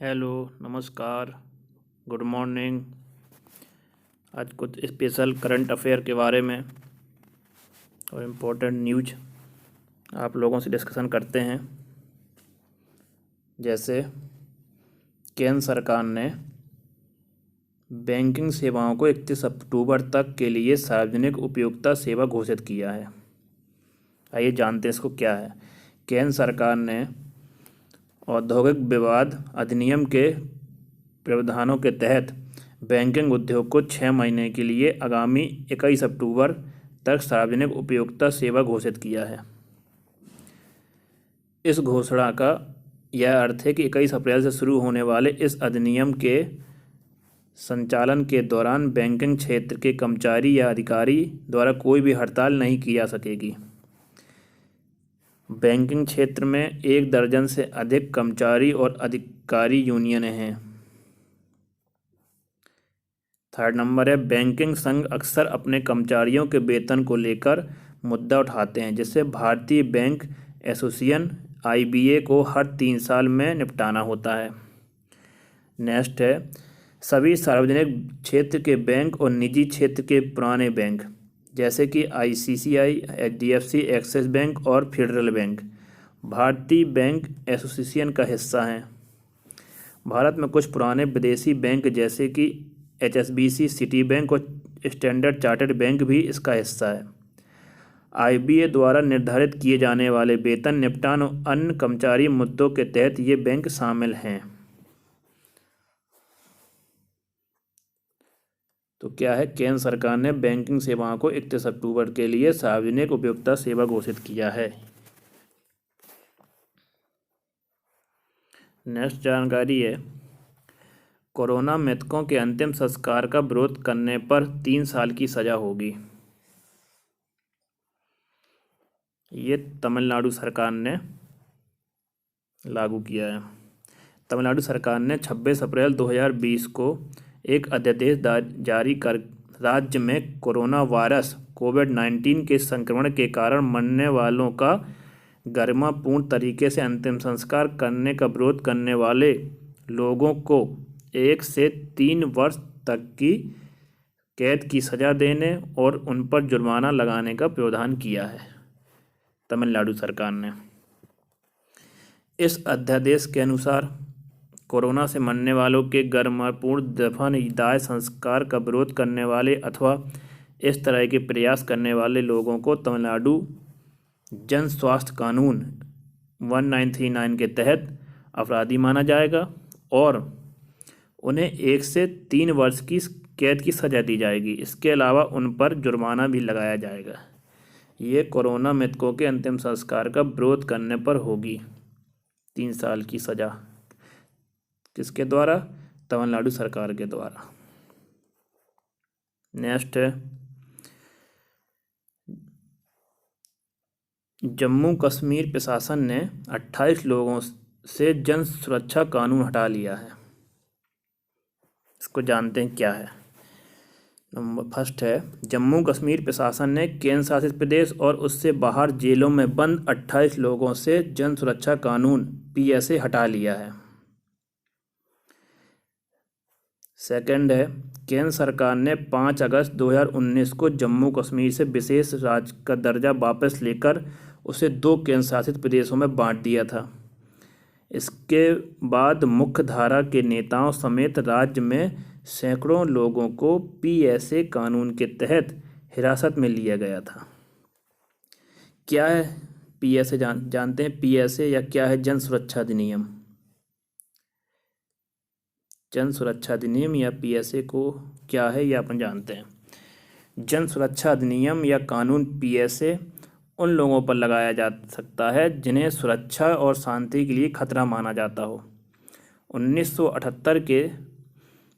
Hello, नमस्कार, good morning. आज कुछ स्पेशल करंट अफेयर के बारे में और इम्पोर्टेंट न्यूज आप लोगों से डिस्कशन करते हैं। जैसे केंद्र सरकार ने बैंकिंग सेवाओं को 31 अक्टूबर तक के लिए सार्वजनिक उपयोगिता सेवा घोषित किया है। आइए जानते हैं इसको क्या है। केंद्र सरकार ने औद्योगिक विवाद अधिनियम के प्रावधानों के तहत बैंकिंग उद्योग को 6 महीने के लिए आगामी 21 अक्टूबर तक सार्वजनिक उपयोगिता सेवा घोषित किया है। इस घोषणा का यह अर्थ है कि 21 अप्रैल से शुरू होने वाले इस अधिनियम के संचालन के दौरान बैंकिंग क्षेत्र के कर्मचारी या अधिकारी द्वारा कोई भी हड़ताल नहीं की जा सकेगी। बैंकिंग क्षेत्र में 1 दर्जन से अधिक कर्मचारी और अधिकारी यूनियनें हैं। थर्ड नंबर है, बैंकिंग संघ अक्सर अपने कर्मचारियों के वेतन को लेकर मुद्दा उठाते हैं, जिसे भारतीय बैंक एसोसिएशन IBA को हर 3 साल में निपटाना होता है। नेक्स्ट है, सभी सार्वजनिक क्षेत्र के बैंक और निजी क्षेत्र के पुराने बैंक जैसे कि ICICI, HDFC, एक्सिस बैंक और फेडरल बैंक भारतीय बैंक एसोसिएशन का हिस्सा हैं। भारत में कुछ पुराने विदेशी बैंक जैसे कि HSBC, सिटी बैंक और स्टैंडर्ड चार्टर्ड बैंक भी इसका हिस्सा है। IBA द्वारा निर्धारित किए जाने वाले वेतन, निपटान और अन्य कर्मचारी मुद्दों के तहत ये बैंक शामिल हैं। तो क्या है, केंद्र सरकार ने बैंकिंग सेवाओं को 31 अक्टूबर के लिए सार्वजनिक उपयोगिता सेवा घोषित किया है। नेक्स्ट जानकारी है, कोरोना मृतकों के अंतिम संस्कार का विरोध करने पर 3 साल की सजा होगी। ये तमिलनाडु सरकार ने लागू किया है। तमिलनाडु सरकार ने 26 अप्रैल 2020 को एक अध्यादेश जारी कर राज्य में कोरोना वायरस कोविड-19 के संक्रमण के कारण मरने वालों का गरिमापूर्ण तरीके से अंतिम संस्कार करने का विरोध करने वाले लोगों को 1 से 3 वर्ष तक की कैद की सजा देने और उन पर जुर्माना लगाने का प्रावधान किया है तमिलनाडु सरकार ने। इस अध्यादेश के अनुसार कोरोना से मरने वालों के गरिमापूर्ण दफन दाह संस्कार का विरोध करने वाले अथवा इस तरह के प्रयास करने वाले लोगों को तमिलनाडु जन स्वास्थ्य कानून 1939 के तहत अपराधी माना जाएगा और उन्हें 1 से 3 वर्ष की कैद की सजा दी जाएगी। इसके अलावा उन पर जुर्माना भी लगाया जाएगा। ये कोरोना मृतकों के अंतिम संस्कार का विरोध करने पर होगी 3 साल की सजा। किसके द्वारा? तमिलनाडु सरकार के द्वारा। नेक्स्ट है, जम्मू कश्मीर प्रशासन ने 28 लोगों से जन सुरक्षा कानून हटा लिया है। इसको जानते हैं क्या है। नंबर फर्स्ट है, जम्मू कश्मीर प्रशासन ने केंद्र शासित प्रदेश और उससे बाहर जेलों में बंद 28 लोगों से जन सुरक्षा कानून PSA हटा लिया है। सेकंड है, केंद्र सरकार ने 5 अगस्त 2019 को जम्मू कश्मीर से विशेष राज्य का दर्जा वापस लेकर उसे 2 केंद्र शासित प्रदेशों में बांट दिया था। इसके बाद मुख्य धारा के नेताओं समेत राज्य में सैकड़ों लोगों को PSA कानून के तहत हिरासत में लिया गया था। क्या है PSA? जानते हैं PSA या क्या है? जन सुरक्षा अधिनियम। जन सुरक्षा अधिनियम या PSA को क्या है ये अपन जानते हैं। जन सुरक्षा अधिनियम या कानून PSA उन लोगों पर लगाया जा सकता है जिन्हें सुरक्षा और शांति के लिए खतरा माना जाता हो। 1978 के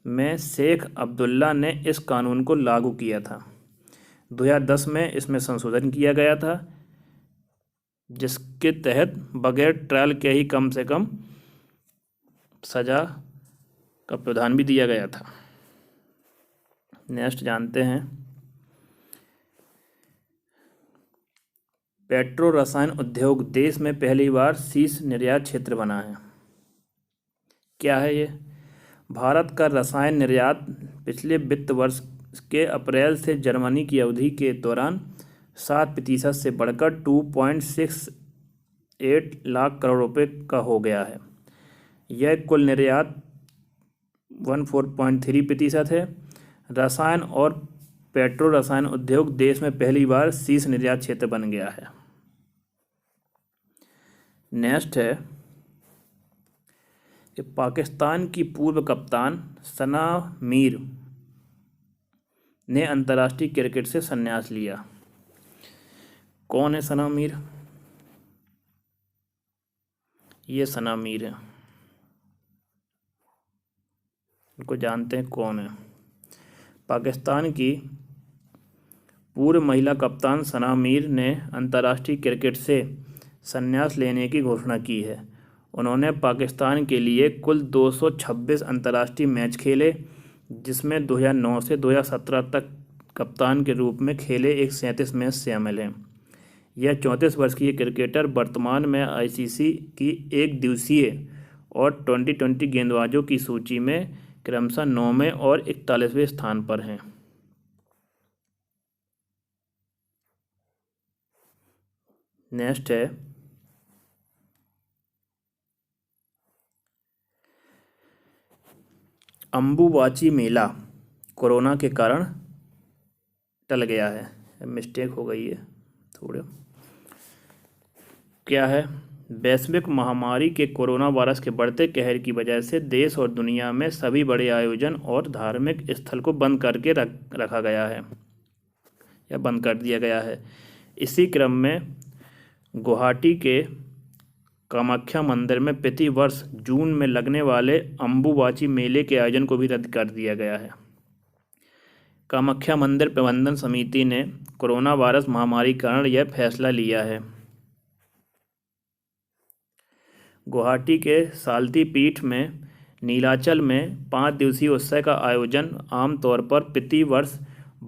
में शेख अब्दुल्ला ने इस कानून को लागू किया था। 2010 में इसमें संशोधन किया गया था, जिसके तहत बगैर ट्रायल के ही कम से कम सजा का प्रावधान भी दिया गया था। नेक्स्ट जानते हैं, पेट्रो रसायन उद्योग देश में पहली बार शीर्ष निर्यात क्षेत्र बना है। क्या है ये? भारत का रसायन निर्यात पिछले वित्त वर्ष के अप्रैल से जर्मनी की अवधि के दौरान 7% से बढ़कर 2.68 लाख करोड़ रुपए का हो गया है। यह कुल निर्यात 14.3% है। रसायन और पेट्रो रसायन उद्योग देश में पहली बार शीर्ष निर्यात क्षेत्र बन गया है। नेक्स्ट है कि पाकिस्तान की पूर्व कप्तान सना मीर ने अंतर्राष्ट्रीय क्रिकेट से संन्यास लिया। कौन है सना मीर? ये सना मीर है, इनको जानते हैं कौन है। पाकिस्तान की पूर्व महिला कप्तान सना मीर ने अंतर्राष्ट्रीय क्रिकेट से संन्यास लेने की घोषणा की है। उन्होंने पाकिस्तान के लिए कुल 226 अंतर्राष्ट्रीय मैच खेले, जिसमें 2009 से 2017 तक कप्तान के रूप में खेले 37 मैच शामिल हैं। यह 34 वर्ष की क्रिकेटर वर्तमान में आईसीसी की एक दिवसीय और T20 गेंदबाजों की सूची में क्रमशः 9वें और 41वें स्थान पर हैं। नेक्स्ट है अंबुबाची मेला कोरोना के कारण टल गया है। मिस्टेक हो गई है थोड़े। क्या है? वैश्विक महामारी के कोरोना वायरस के बढ़ते कहर की वजह से देश और दुनिया में सभी बड़े आयोजन और धार्मिक स्थल को बंद करके रखा गया है या बंद कर दिया गया है। इसी क्रम में गुवाहाटी के कामाख्या मंदिर में प्रति वर्ष जून में लगने वाले अंबुबाची मेले के आयोजन को भी रद्द कर दिया गया है। कामाख्या मंदिर प्रबंधन समिति ने कोरोना वायरस महामारी के कारण यह फैसला लिया है। गुवाहाटी के सालती पीठ में नीलाचल में 5 दिवसीय उत्सव का आयोजन आमतौर पर प्रति वर्ष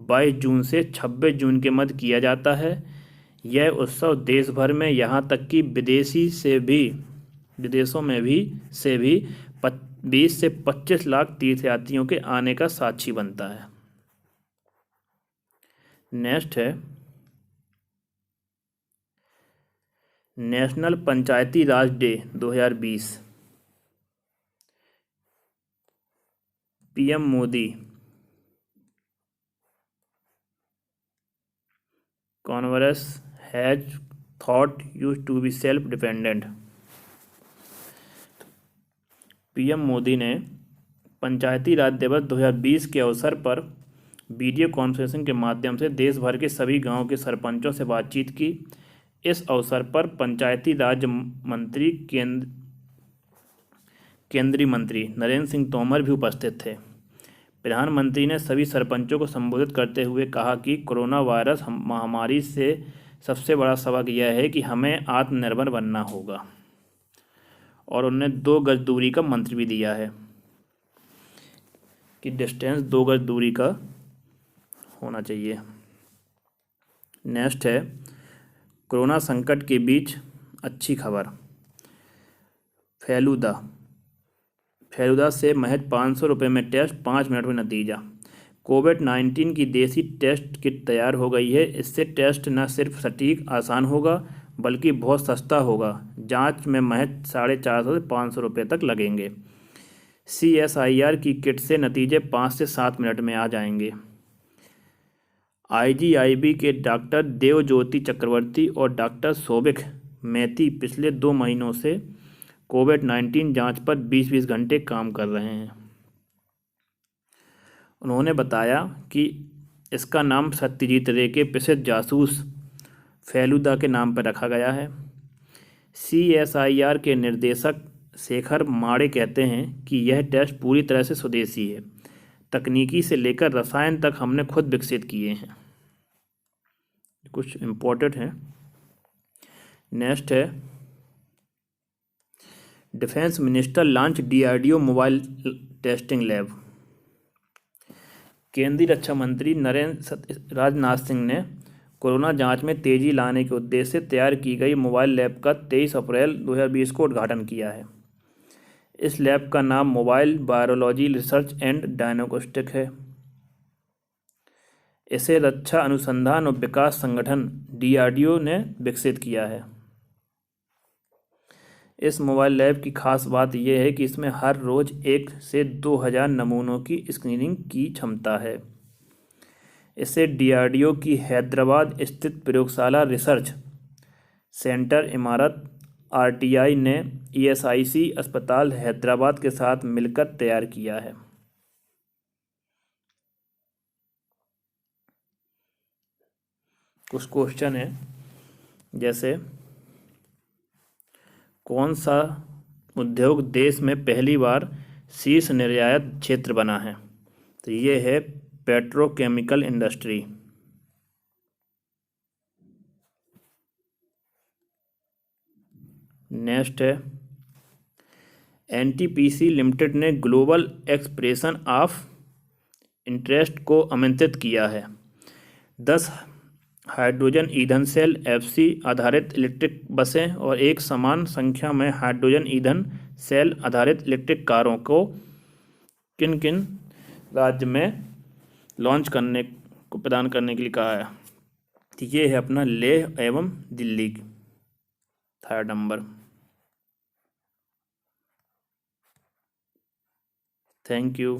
22 जून से 26 जून के मध्य किया जाता है। यह उत्सव देश भर में यहाँ तक कि विदेशों में भी 20 से 25 लाख तीर्थयात्रियों के आने का साक्षी बनता है। नेक्स्ट है national Panchayati Raj day 2020। PM Modi Congress has thought you to be self-dependent। PM Modi ने पंचायती राज दिवस 2020 के अवसर पर वीडियो कॉन्फ्रेंसिंग के माध्यम से देश भर के सभी गांवों के सरपंचों से बातचीत की। इस अवसर पर पंचायती राज मंत्री केंद्रीय मंत्री नरेंद्र सिंह तोमर भी उपस्थित थे। प्रधानमंत्री ने सभी सरपंचों को संबोधित करते हुए कहा कि कोरोना वायरस महामारी से सबसे बड़ा सबक यह है कि हमें आत्मनिर्भर बनना होगा, और उन्होंने 2 गज दूरी का मंत्र भी दिया है कि डिस्टेंस 2 गज दूरी का होना चाहिए। नेक्स्ट है कोरोना संकट के बीच अच्छी खबर। फेलूदा से महज 500 रुपये में टेस्ट, 5 मिनट में नतीजा। कोविड-19 की देसी टेस्ट किट तैयार हो गई है। इससे टेस्ट न सिर्फ सटीक आसान होगा बल्कि बहुत सस्ता होगा। जांच में महज 450 से 500 रुपये तक लगेंगे। CSIR की किट से नतीजे 5 से 7 मिनट में आ जाएंगे। IGIB के डॉक्टर देवज्योति चक्रवर्ती और डॉक्टर शोभिक मैती पिछले 2 महीनों से कोविड-19 जांच पर 20-20 घंटे काम कर रहे हैं। उन्होंने बताया कि इसका नाम सत्यजीत रे के प्रसिद्ध जासूस फेलूदा के नाम पर रखा गया है। CSIR के निर्देशक शेखर माड़े कहते हैं कि यह टेस्ट पूरी तरह से स्वदेशी है। तकनीकी से लेकर रसायन तक हमने खुद विकसित किए हैं। कुछ इम्पोर्टेंट हैं। नेक्स्ट है defence minister launch DRDO mobile testing lab. केंद्रीय रक्षा मंत्री राजनाथ सिंह ने कोरोना जांच में तेजी लाने के उद्देश्य से तैयार की गई मोबाइल लैब का 23 अप्रैल 2020 को उद्घाटन किया है। इस लैब का नाम mobile virology research and diagnostic है। इसे रक्षा अनुसंधान और विकास संगठन DRDO ने विकसित किया है। इस मोबाइल लैब की खास बात यह है कि इसमें हर रोज 1 से 2,000 नमूनों की स्क्रीनिंग की क्षमता है। इसे DRDO की हैदराबाद स्थित प्रयोगशाला रिसर्च सेंटर इमारत RTI ने ESIC अस्पताल हैदराबाद के साथ मिलकर तैयार किया है। कुछ क्वेश्चन है, जैसे कौन सा उद्योग देश में पहली बार शीर्ष निर्यात क्षेत्र बना है? तो ये है पेट्रोकेमिकल इंडस्ट्री। नेक्स्ट है, NTPC लिमिटेड ने ग्लोबल एक्सप्रेशन ऑफ इंटरेस्ट को आमंत्रित किया है। 10 हाइड्रोजन ईंधन सेल FC आधारित इलेक्ट्रिक बसें और एक समान संख्या में हाइड्रोजन ईंधन सेल आधारित इलेक्ट्रिक कारों को किन किन राज्य में लॉन्च करने को प्रदान करने के लिए कहा है? तो ये है अपना लेह एवं Delhi. 3rd number. Thank you.